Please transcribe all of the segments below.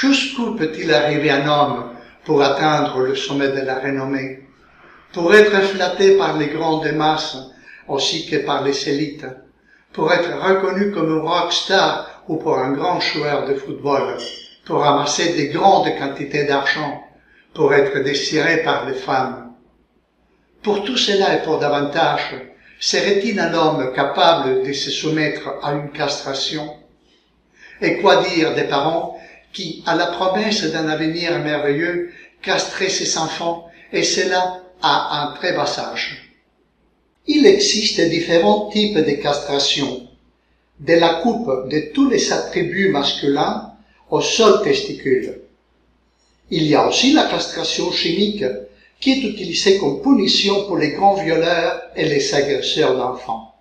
Jusqu'où peut-il arriver un homme pour atteindre le sommet de la renommée, pour être flatté par les grandes masses aussi que par les élites, pour être reconnu comme un rockstar ou pour un grand joueur de football, pour amasser de grandes quantités d'argent, pour être désiré par les femmes. Pour tout cela et pour davantage, serait-il un homme capable de se soumettre à une castration? Et quoi dire des parents qui, à la promesse d'un avenir merveilleux, castraient ses enfants, et cela à un très bas âge? Il existe différents types de castration, de la coupe de tous les attributs masculins au seul testicule. Il y a aussi la castration chimique, qui est utilisée comme punition pour les grands violeurs et les agresseurs d'enfants.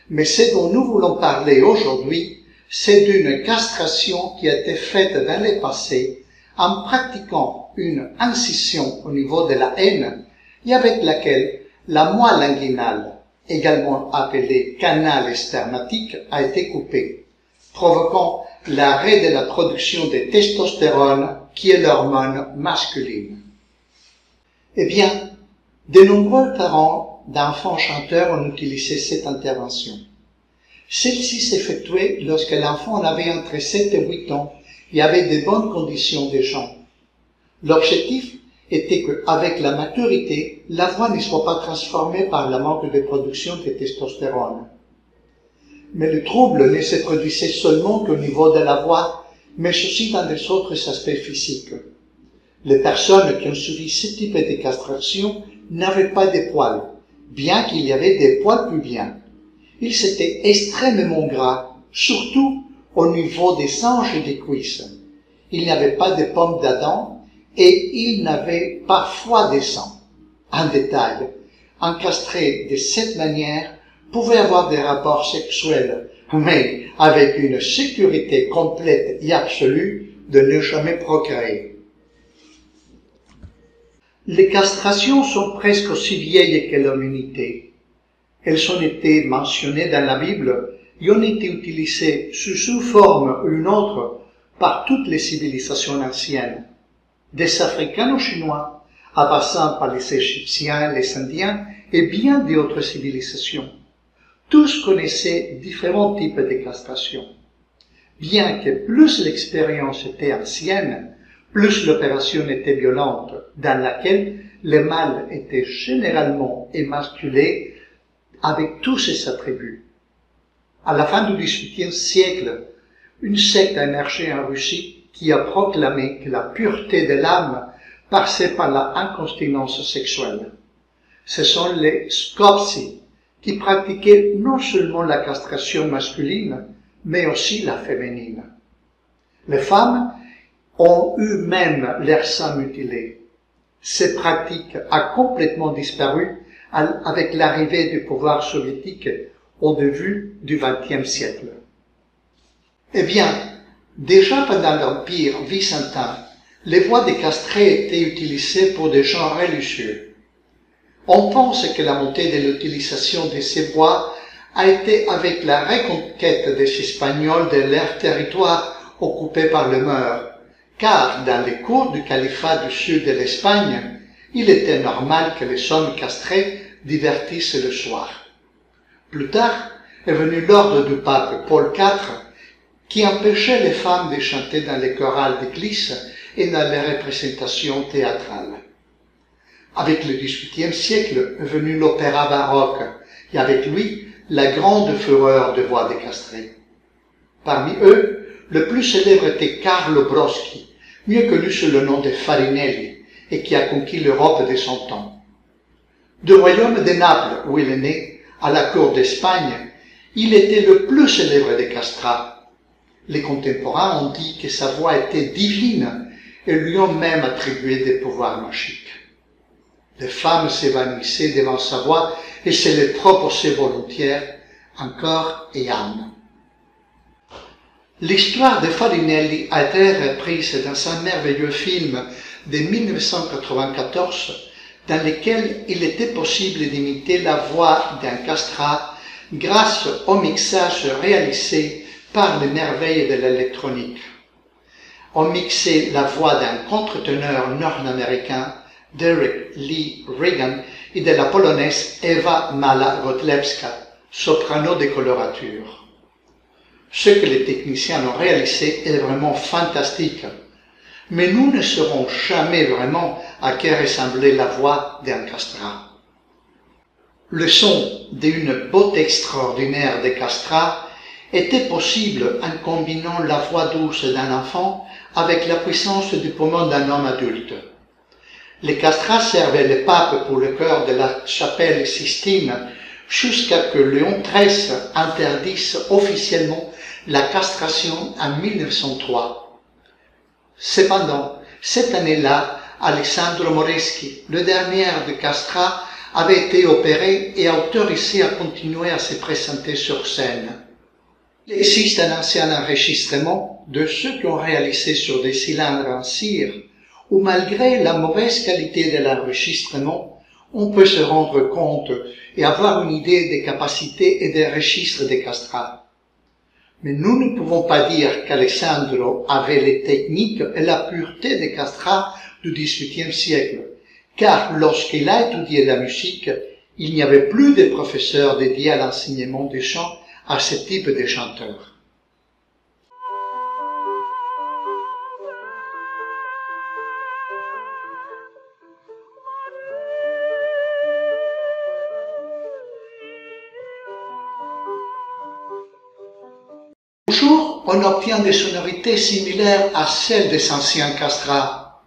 Mais ce dont nous voulons parler aujourd'hui, c'est d'une castration qui a été faite dans le passé en pratiquant une incision au niveau de la haine et avec laquelle la moelle inguinale, également appelée canal spermatique, a été coupée, provoquant l'arrêt de la production de testostérone, qui est l'hormone masculine. Eh bien, de nombreux parents d'enfants chanteurs ont utilisé cette intervention. Celle-ci s'effectuait lorsque l'enfant avait entre 7 et 8 ans et avait de bonnes conditions de chant. L'objectif était qu'avec la maturité, la voix ne soit pas transformée par le manque de production de testostérone. Mais le trouble ne se produisait seulement qu'au niveau de la voix, mais aussi dans des autres aspects physiques. Les personnes qui ont suivi ce type de castration n'avaient pas de poils, bien qu'il y avait des poils pubiens. Ils étaient extrêmement gras, surtout au niveau des hanches et des cuisses. Il n'y avait pas de pommes d'Adam et il n'avait parfois de sang. En détail, un castré de cette manière pouvait avoir des rapports sexuels, mais avec une sécurité complète et absolue de ne jamais procréer. Les castrations sont presque aussi vieilles que l'humanité. Elles ont été mentionnées dans la Bible et ont été utilisées sous une forme ou une autre par toutes les civilisations anciennes, des Africains aux Chinois, en passant par les Égyptiens, les Indiens et bien d'autres civilisations. Tous connaissaient différents types de castration. Bien que plus l'expérience était ancienne, plus l'opération était violente, dans laquelle le mâle était généralement émasculé avec tous ses attributs. À la fin du XVIIIe siècle, une secte a émergé en Russie qui a proclamé que la pureté de l'âme passait par la incontinence sexuelle. Ce sont les Skopsi qui pratiquaient non seulement la castration masculine, mais aussi la féminine. Les femmes ont eu même leur sein mutilé. Cette pratique a complètement disparu avec l'arrivée du pouvoir soviétique au début du XXe siècle. Eh bien, déjà pendant l'Empire byzantin, les voix des castrés étaient utilisées pour des gens religieux. On pense que la montée de l'utilisation de ces voix a été avec la reconquête des Espagnols de leur territoire occupé par les Meurs, car dans les cours du califat du sud de l'Espagne, il était normal que les hommes castrés divertissent le soir. Plus tard est venu l'ordre du pape Paul IV, qui empêchait les femmes de chanter dans les chorales d'église et dans les représentations théâtrales. Avec le XVIIIe siècle est venu l'opéra baroque, et avec lui la grande fureur de voix des castrés. Parmi eux, le plus célèbre était Carlo Broschi, mieux connu sous le nom de Farinelli, et qui a conquis l'Europe de son temps. Du royaume de Naples, où il est né, à la cour d'Espagne, il était le plus célèbre des castrats. Les contemporains ont dit que sa voix était divine et lui ont même attribué des pouvoirs magiques. Les femmes s'évanouissaient devant sa voix et se les proposaient volontiers en corps et âme. L'histoire de Farinelli a été reprise dans un merveilleux film de 1994 dans lequel il était possible d'imiter la voix d'un castrat grâce au mixage réalisé par les merveilles de l'électronique. ont mixé la voix d'un contre-ténor nord-américain, Derek Lee Regan, et de la polonaise Ewa Mala-Godlewska, soprano de colorature. Ce que les techniciens ont réalisé est vraiment fantastique, mais nous ne saurons jamais vraiment à quoi ressemblait la voix d'un castrat. Le son d'une beauté extraordinaire des castrats était possible en combinant la voix douce d'un enfant avec la puissance du poumon d'un homme adulte. Les castrats servaient le pape pour le chœur de la chapelle Sistine jusqu'à ce que Léon XIII interdise officiellement la castration en 1903. Cependant, cette année-là, Alessandro Moreschi, le dernier de castrat, avait été opéré et autorisé à continuer à se présenter sur scène. Il existe un ancien enregistrement de ceux qui ont réalisé sur des cylindres en cire, où malgré la mauvaise qualité de l'enregistrement, on peut se rendre compte et avoir une idée des capacités et des registres des castrats. Mais nous ne pouvons pas dire qu'Alessandro avait les techniques et la pureté des castrats du XVIIIe siècle, car lorsqu'il a étudié la musique, il n'y avait plus de professeurs dédiés à l'enseignement du chant à ce type de chanteurs. Toujours, on obtient des sonorités similaires à celles des anciens castrats.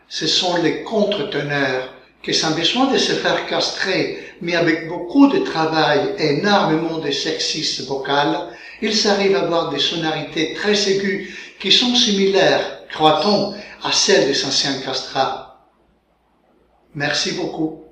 Ce sont les contre-teneurs qui, sans besoin de se faire castrer, mais avec beaucoup de travail et énormément de sexisme vocal, ils arrivent à avoir des sonorités très aiguës qui sont similaires, croit-on, à celles des anciens castrats. Merci beaucoup.